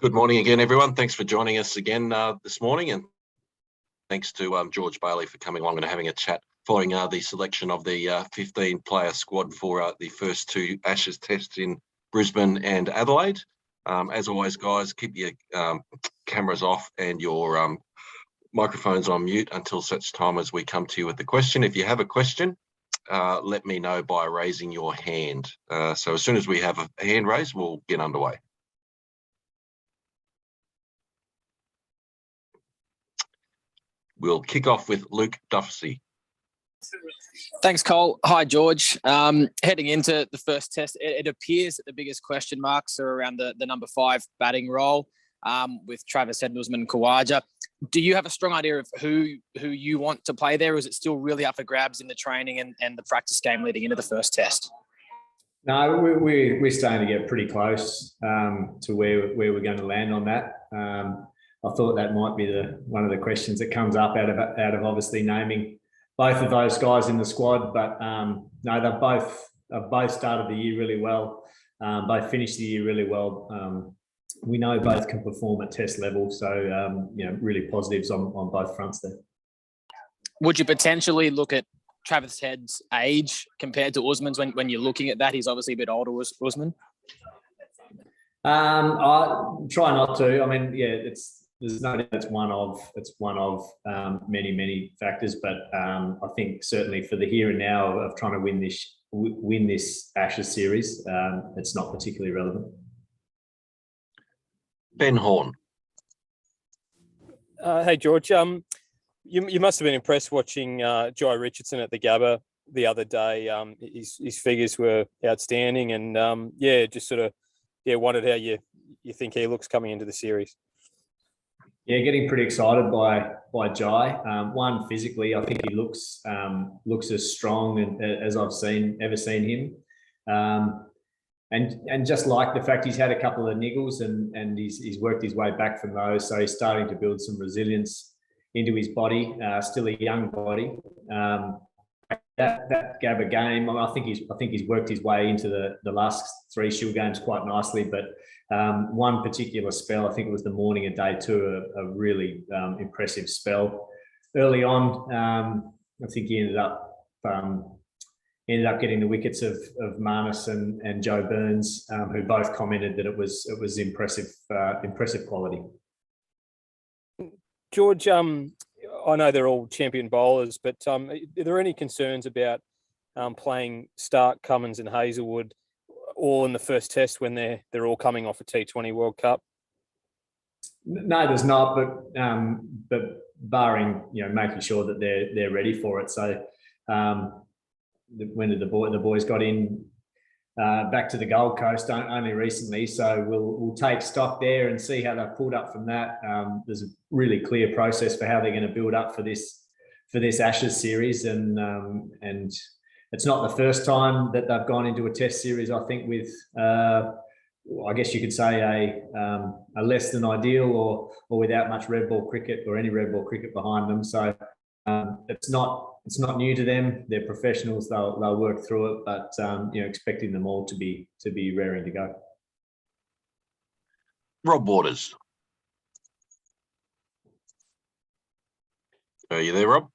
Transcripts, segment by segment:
Good morning again, everyone. Thanks for joining us again this morning, and thanks to George Bailey for coming along and having a chat following the selection of the 15-player squad for the first two Ashes tests in Brisbane and Adelaide. As always, guys, keep your cameras off and your microphones on mute until such time as we come to you with the question. If you have a question, let me know by raising your hand. So as soon as we have a hand raised, we'll get underway. We'll kick off with Luke Duffy. Thanks, Cole. Hi, George. Heading into the first test, it appears that the biggest question marks are around the number 5 batting role with Travis Head, Usman and Khawaja. Do you have a strong idea of who you want to play there, or is it still really up for grabs in the training and the practice game leading into the first test? No, we're starting to get pretty close to where we're going to land on that. I thought that might be one of the questions that comes up out of obviously naming both of those guys in the squad. But no, they've both started the year really well. Both finished the year really well. We know both can perform at test level, so really positives on both fronts there. Would you potentially look at Travis Head's age compared to Usman's when you're looking at that? He's obviously a bit older, Usman. I try not to. I mean, yeah, there's no doubt it's one of many factors, but I think certainly for the here and now of trying to win this Ashes series, it's not particularly relevant. Ben Horn. Hey, George. You must have been impressed watching Jai Richardson at the Gabba the other day. His figures were outstanding, and just sort of wondered how you think he looks coming into the series. Yeah, getting pretty excited by Jai. One, physically, I think he looks as strong as I've ever seen him. And just like the fact he's had a couple of niggles and he's worked his way back from those, so he's starting to build some resilience into his body. Still a young body. That Gabba game, I think he's worked his way into the last 3 Shield games quite nicely. But one particular spell, I think it was the morning of day 2, a really impressive spell. Early on, I think he ended up getting the wickets of Marnus and Joe Burns, who both commented that it was impressive quality. George, I know they're all champion bowlers, but are there any concerns about playing Stark, Cummins and Hazelwood all in the first test when they're all coming off a T20 World Cup? No, there's not, but barring making sure that they're ready for it. So when the boys got in back to the Gold Coast only recently, so we'll take stock there and see how they've pulled up from that. There's a really clear process for how they're going to build up for this Ashes series, and it's not the first time that they've gone into a Test series. I think with I guess you could say a less than ideal or without much red ball cricket or any red ball cricket behind them. So it's not new to them. They're professionals. They'll work through it, but expecting them all to be raring to go. Rob Waters. Are you there, Rob?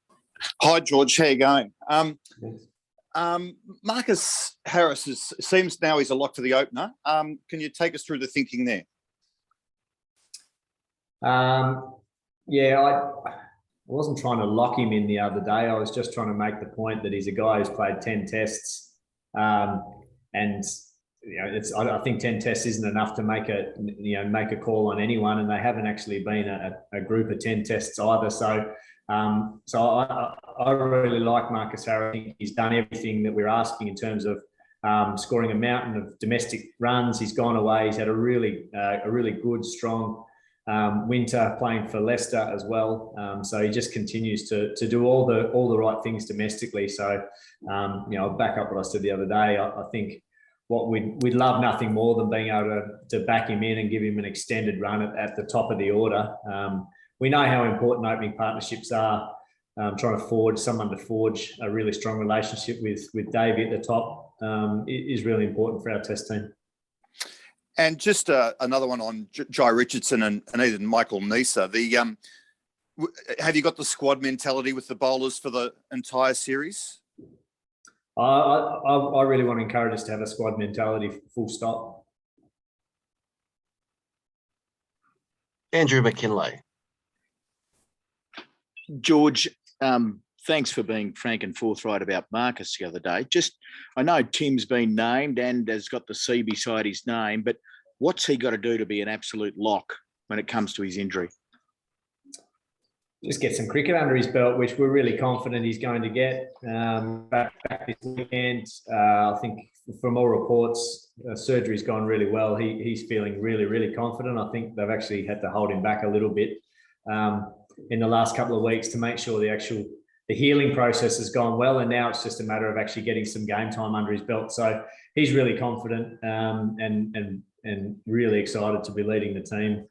Hi, George. How you going? Marcus Harris seems now he's a lock for the opener. Can you take us through the thinking there? I wasn't trying to lock him in the other day. I was just trying to make the point that he's a guy who's played 10 tests, and I think 10 tests isn't enough to make a call on anyone, and they haven't actually been a group of 10 tests either. So I really like Marcus Harris. I think he's done everything that we're asking in terms of scoring a mountain of domestic runs. He's gone away. He's had a really good, strong winter playing for Leicester as well. So he just continues to do all the right things domestically. So I'll back up what I said the other day. I think what we'd love nothing more than being able to back him in and give him an extended run at the top of the order. We know how important opening partnerships are. Trying to forge a really strong relationship with Davey at the top is really important for our Test team. And just another one on Jai Richardson and even Michael Nisa. Have you got the squad mentality with the bowlers for the entire series? I really want to encourage us to have a squad mentality, full stop. Andrew McKinlay. George, thanks for being frank and forthright about Marcus the other day. I know Tim's been named and has got the C beside his name, but what's he got to do to be an absolute lock when it comes to his injury? Just get some cricket under his belt, which we're really confident he's going to get. Back this weekend, I think from all reports, surgery's gone really well. He's feeling really, really confident. I think they've actually had to hold him back a little bit in the last couple of weeks to make sure the healing process has gone well, and now it's just a matter of actually getting some game time under his belt. So he's really confident and really excited to be leading the team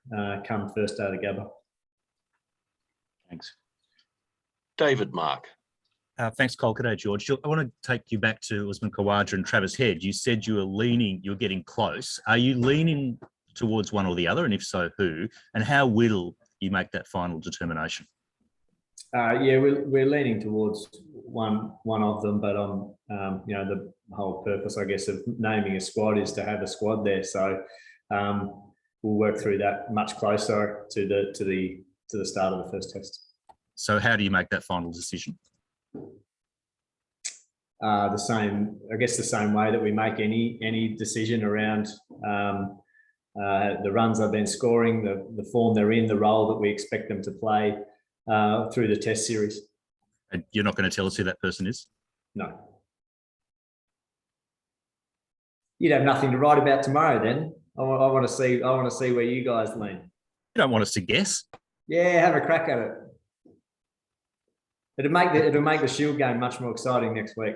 come first day of the Gabba. Thanks. David Mark. Thanks, Cole. G'day, George. I want to take you back to Usman Khawaja and Travis Head. You said you're getting close. Are you leaning towards one or the other? And if so, who? And how will you make that final determination? We're leaning towards one of them, but the whole purpose, I guess, of naming a squad is to have a squad there. So we'll work through that much closer to the start of the first test. So how do you make that final decision? The same way that we make any decision around the runs they've been scoring, the form they're in, the role that we expect them to play through the test series. And you're not going to tell us who that person is? No. You'd have nothing to write about tomorrow then. I want to see where you guys lean. You don't want us to guess? Yeah, have a crack at it. It'll make the Shield game much more exciting next week.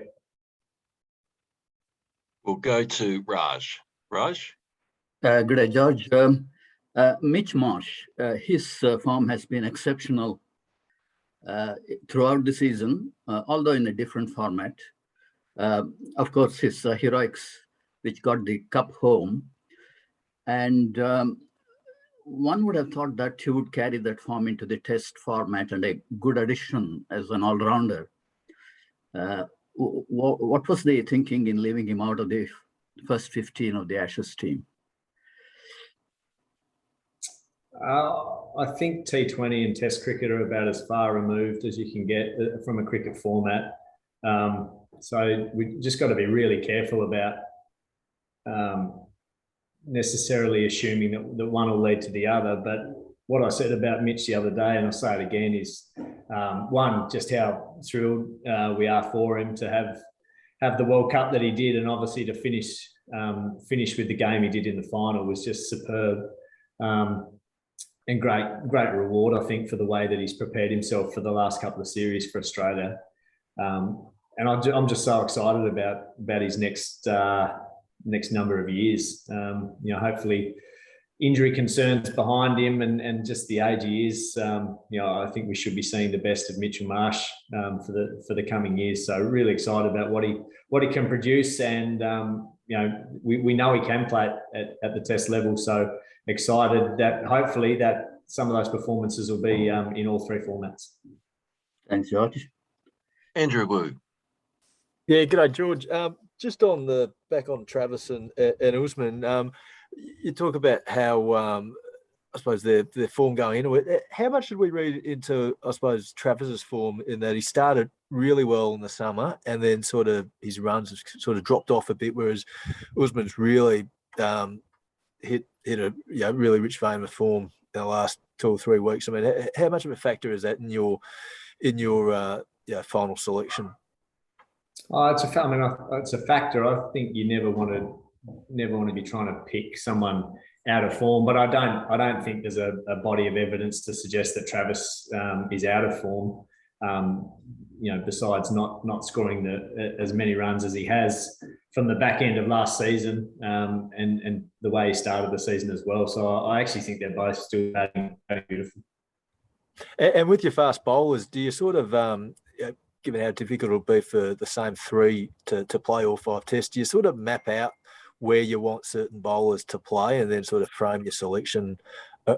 We'll go to Raj. Raj? Good day, George. Mitch Marsh, his form has been exceptional throughout the season, although in a different format. Of course, his heroics, which got the cup home. And one would have thought that he would carry that form into the test format and a good addition as an all-rounder. What was the thinking in leaving him out of the first 15 of the Ashes team? I think T20 and Test cricket are about as far removed as you can get from a cricket format. So we just got to be really careful about necessarily assuming that one will lead to the other. But what I said about Mitch the other day, and I'll say it again, is one, just how thrilled we are for him to have the World Cup that he did, and obviously to finish with the game he did in the final was just superb. And great reward, I think, for the way that he's prepared himself for the last couple of series for Australia. And I'm just so excited about his next number of years. Hopefully injury concerns behind him and just the age he is. I think we should be seeing the best of Mitchell Marsh for the coming years. So really excited about what he can produce, and we know he can play at the Test level. So excited that hopefully that some of those performances will be in all three formats. Thanks, George. Andrew Wu. Yeah, g'day, George. Just back on Travis and Usman, you talk about how I suppose their form going into it. How much should we read into, I suppose, Travis's form in that he started really well in the summer and then sort of his runs have sort of dropped off a bit, whereas Usman's really hit a really rich vein of form in the last 2 or 3 weeks. I mean, how much of a factor is that in your final selection? Oh, it's a factor. I think you never want to be trying to pick someone out of form, but I don't think there's a body of evidence to suggest that Travis is out of form. Besides not scoring as many runs as he has from the back end of last season, and the way he started the season as well. So I actually think they're both still batting beautiful. And with your fast bowlers, do you sort of, given how difficult it'll be for the same three to play all 5 tests, do you sort of map out where you want certain bowlers to play, and then sort of frame your selection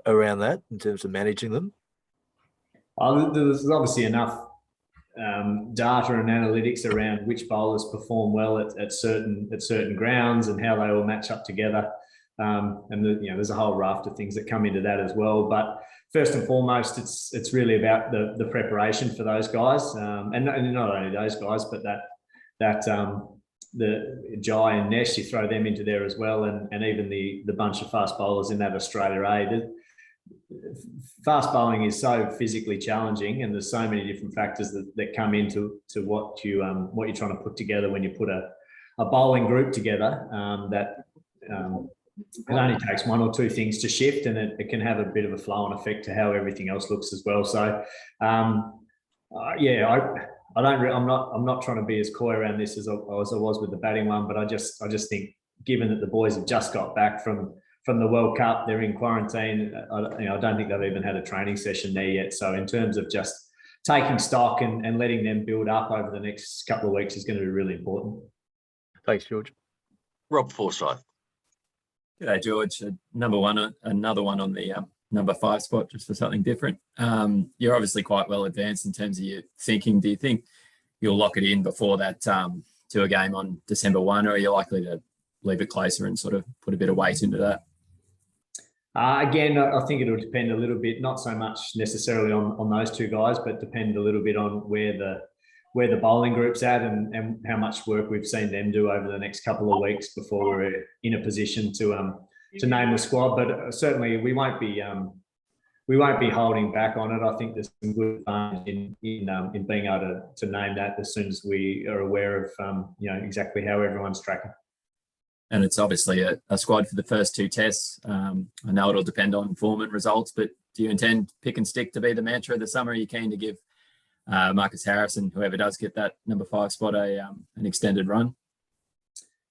around that in terms of managing them? There's obviously enough data and analytics around which bowlers perform well at certain grounds and how they all match up together. There's a whole raft of things that come into that as well. But first and foremost, it's really about the preparation for those guys, and not only those guys, but the Jai and Nesh, you throw them into there as well, and even the bunch of fast bowlers in that Australia A. Fast bowling is so physically challenging, and there's so many different factors that come into what you're trying to put together when you put a bowling group together, that it only takes one or two things to shift, and it can have a bit of a flow-on effect to how everything else looks as well. So I'm not trying to be as coy around this as I was with the batting one, but I just think, given that the boys have just got back from the World Cup, they're in quarantine. I don't think they've even had a training session there yet. So in terms of just taking stock and letting them build up over the next couple of weeks is going to be really important. Thanks, George. Rob Forsyth. G'day, George. Another one on the number 5 spot, just for something different. You're obviously quite well advanced in terms of your thinking. Do you think you'll lock it in before that tour game on December 1, or are you likely to leave it closer and sort of put a bit of weight into that? Again, I think it'll depend a little bit, not so much necessarily on those two guys, but depend a little bit on where the bowling group's at and how much work we've seen them do over the next couple of weeks before we're in a position to name the squad. But certainly we won't be holding back on it. I think there's some good advantage in being able to name that as soon as we are aware of exactly how everyone's tracking. And it's obviously a squad for the first 2 tests. I know it'll depend on form and results, but do you intend pick and stick to be the mantra of the summer? Are you keen to give Marcus Harris and whoever does get that number 5 spot an extended run?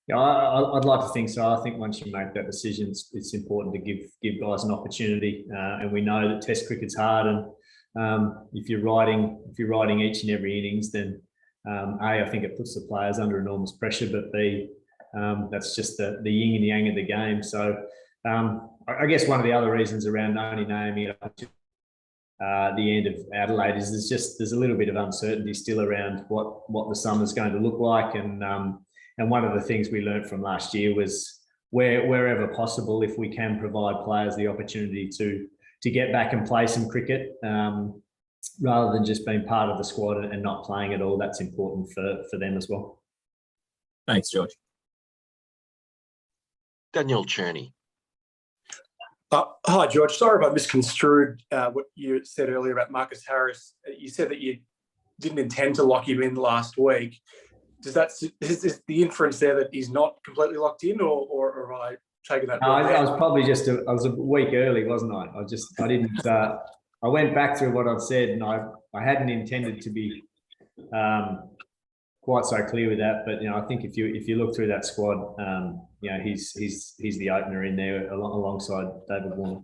Yeah, I'd like to think so. I think once you make that decision, it's important to give guys an opportunity. And we know that Test cricket's hard, and if you're riding each and every innings, then I think it puts the players under enormous pressure. But B, that's just the yin and yang of the game. So I guess one of the other reasons around only naming it up to the end of Adelaide is there's a little bit of uncertainty still around what the summer's going to look like, and one of the things we learned from last year was wherever possible, if we can provide players the opportunity to get back and play some cricket, rather than just being part of the squad and not playing at all, that's important for them as well. Thanks, George. Daniel Cherney. Hi, George. Sorry if I misconstrued what you said earlier about Marcus Harris. You said that you didn't intend to lock him in last week. Is the inference there that he's not completely locked in, or have I taken that? I was probably I was a week early, wasn't I? I didn't. I went back through what I've said, and I hadn't intended to be quite so clear with that. But I think if you look through that squad, he's the opener in there alongside David Warner.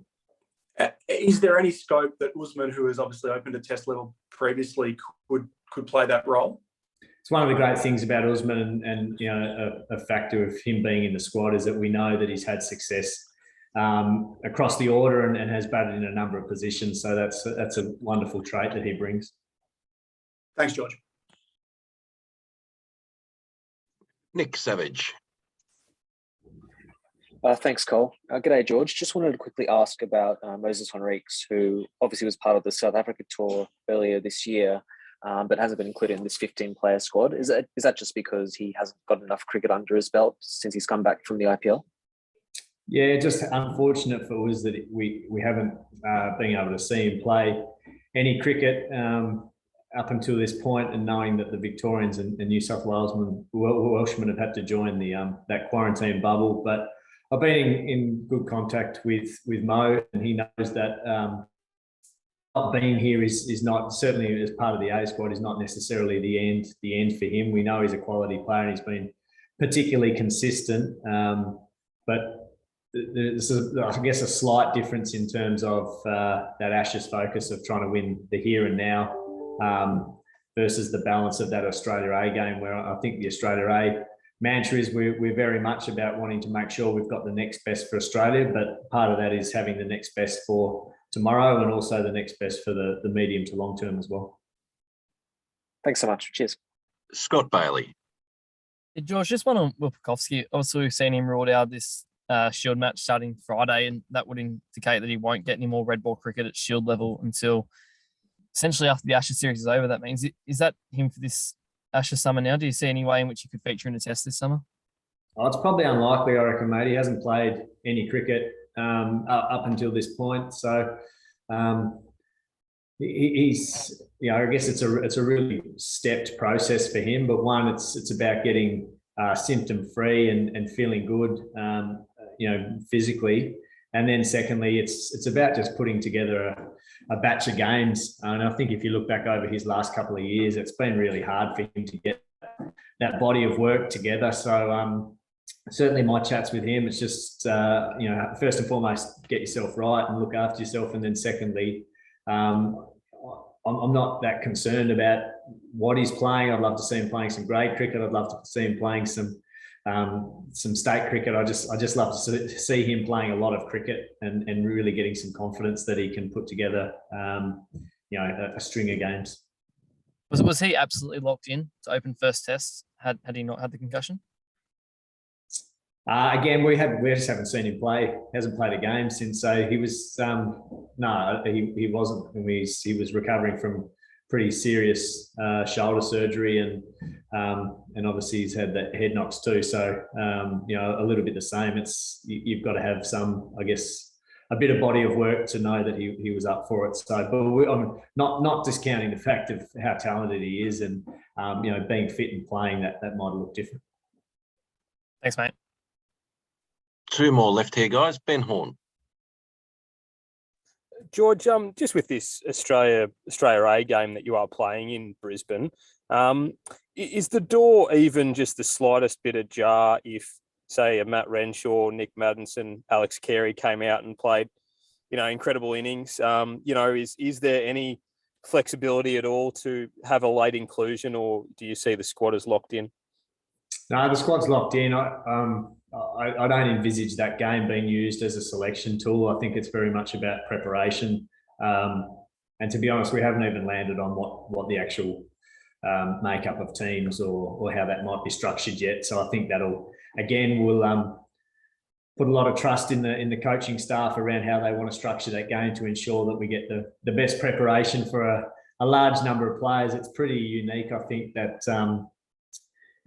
Is there any scope that Usman, who has obviously opened a Test level previously, could play that role? It's one of the great things about Usman, and a factor of him being in the squad is that we know that he's had success across the order and has batted in a number of positions. So that's a wonderful trait that he brings. Thanks, George. Nick Savage. Thanks, Cole. G'day, George. Just wanted to quickly ask about Moses Henriques, who obviously was part of the South Africa tour earlier this year, but hasn't been included in this 15-player squad. Is that just because he hasn't got enough cricket under his belt since he's come back from the IPL? Yeah, just unfortunate for us that we haven't been able to see him play any cricket up until this point, and knowing that the Victorians and New South Welshmen have had to join that quarantine bubble. But I've been in good contact with Mo, and he knows that not being here is not, certainly as part of the A squad, is not necessarily the end for him. We know he's a quality player and he's been particularly consistent, but there's I guess a slight difference in terms of that Ashes focus of trying to win the here and now versus the balance of that Australia A game, where I think the Australia A mantra is we're very much about wanting to make sure we've got the next best for Australia, but part of that is having the next best for tomorrow and also the next best for the medium to long term as well. Thanks so much. Cheers. Scott Bailey. Hey, George, just one on Wilpikowski. Obviously, we've seen him ruled out this Shield match starting Friday, and that would indicate that he won't get any more red ball cricket at Shield level until essentially after the Ashes series is over. That means, is that him for this Ashes summer now? Do you see any way in which he could feature in a test this summer? Oh, it's probably unlikely, I reckon, mate. He hasn't played any cricket up until this point, so he's, you know, I guess it's a really stepped process for him. But one, it's about getting symptom free and feeling good, you know, physically, and then secondly, it's about just putting together a batch of games. And I think if you look back over his last couple of years, it's been really hard for him to get that body of work together. So certainly my chats with him, it's just, you know, first and foremost, get yourself right and look after yourself. And then secondly, I'm not that concerned about what he's playing. I'd love to see him playing some grade cricket. I'd love to see him playing some state cricket. I just love to see him playing a lot of cricket and really getting some confidence that he can put together, you know, a string of games. Was he absolutely locked in to open first test? Had he not had the concussion? Again, we just haven't seen him play. Hasn't played a game since. So he was no, he wasn't. He was recovering from pretty serious shoulder surgery, and obviously he's had that head knocks too. So you know, a little bit the same. It's you've got to have some, I guess, a bit of body of work to know that he was up for it. So, but I'm not discounting the fact of how talented he is, and you know, being fit and playing that might look different. Thanks, mate. Two more left here, guys. Ben Horn. George, just with this Australia A game that you are playing in Brisbane, is the door even just the slightest bit ajar if, say, a Matt Renshaw, Nick Maddinson, Alex Carey came out and played, you know, incredible innings? You know, is there any flexibility at all to have a late inclusion, or do you see the squad as locked in? No, the squad's locked in. I don't envisage that game being used as a selection tool. I think it's very much about preparation. And to be honest, we haven't even landed on what the actual makeup of teams or how that might be structured yet. So I think that'll, again, we'll put a lot of trust in the coaching staff around how they want to structure that game to ensure that we get the best preparation for a large number of players. It's pretty unique, I think, that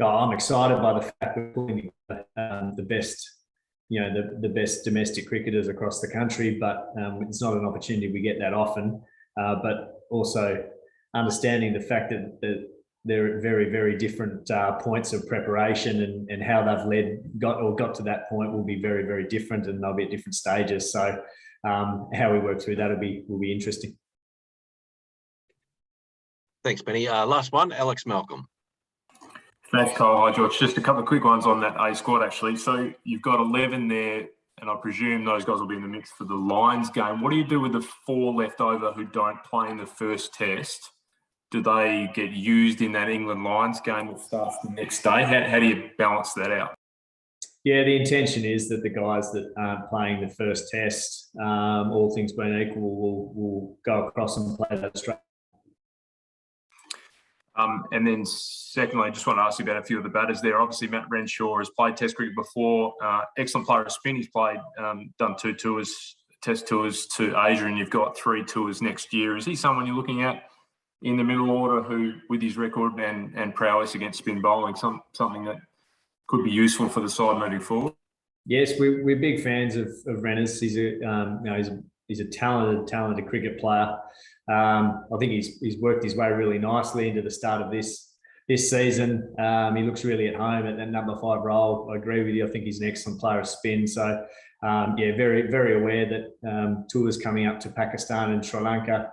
I'm excited by the fact we're putting the best, you know, the best domestic cricketers across the country, but it's not an opportunity we get that often. But also understanding the fact that they're at very, very different points of preparation, and how they've got to that point will be very, very different, and they'll be at different stages. So how we work through that will be interesting. Thanks, Benny. Last one, Alex Malcolm. Thanks, Kyle. Hi, George. Just a couple of quick ones on that A squad, actually. So you've got 11 there, and I presume those guys will be in the mix for the Lions game. What do you do with the 4 left over who don't play in the first test? Do they get used in that England-Lions game that starts the next day? How do you balance that out? Yeah, the intention is that the guys that aren't playing the first test, all things being equal, will go across and play that straight. And then secondly, I just want to ask you about a few of the batters there. Obviously, Matt Renshaw has played Test cricket before. Excellent player of spin. He's played, done 2 tours, Test tours to Asia, and you've got 3 tours next year. Is he someone you're looking at in the middle order who, with his record and prowess against spin bowling, something that could be useful for the side moving forward? Yes, we're big fans of Renners. He's a talented cricket player. I think he's worked his way really nicely into the start of this season. He looks really at home at that number 5 role. I agree with you. I think he's an excellent player of spin. So yeah, very, very aware that tours coming up to Pakistan and Sri Lanka.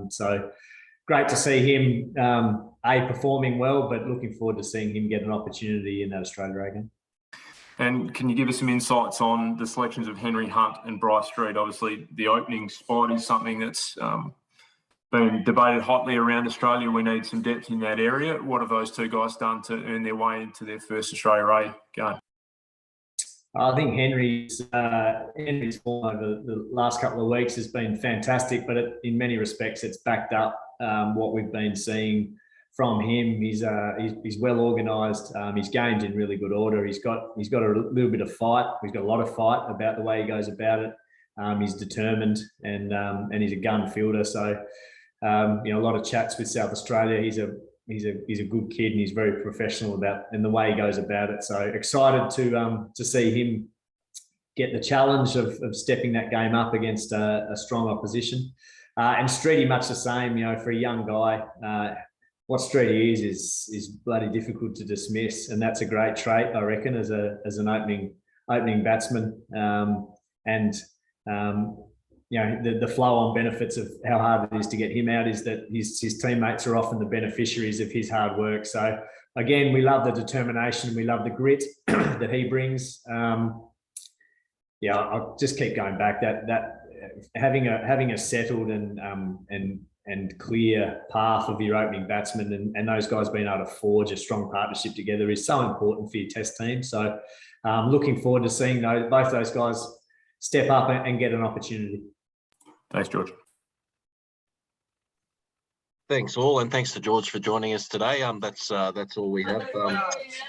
So great to see him performing well, but looking forward to seeing him get an opportunity in that Australia game. And can you give us some insights on the selections of Henry Hunt and Bryce Street? Obviously, the opening spot is something that's been debated hotly around Australia. We need some depth in that area. What have those two guys done to earn their way into their first Australia A game? I think Henry's form over the last couple of weeks has been fantastic, but in many respects, it's backed up what we've been seeing from him. He's well organised. His game's in really good order. He's got a little bit of fight. He's got a lot of fight about the way he goes about it. He's determined and he's a gun fielder. So a lot of chats with South Australia. He's a good kid and he's very professional in the way he goes about it. So excited to see him get the challenge of stepping that game up against a strong opposition. And Streety much the same. For a young guy, what Streety is bloody difficult to dismiss, and that's a great trait, I reckon, as an opening batsman. The flow-on benefits of how hard it is to get him out is that his teammates are often the beneficiaries of his hard work. So again, we love the determination, we love the grit that he brings. I'll just keep going back. That having a settled and clear path of your opening batsman and those guys being able to forge a strong partnership together is so important for your test team. So looking forward to seeing both those guys step up and get an opportunity. Thanks, George. Thanks all, and thanks to George for joining us today. That's all we have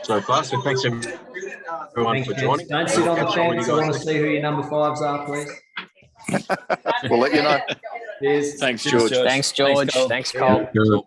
so far. So thanks everyone for joining. Don't sit on the fence. I want to see who your number 5s are, please. We'll let you know. Cheers. Thanks, George. Thanks, George. Thanks, Cole. Cool.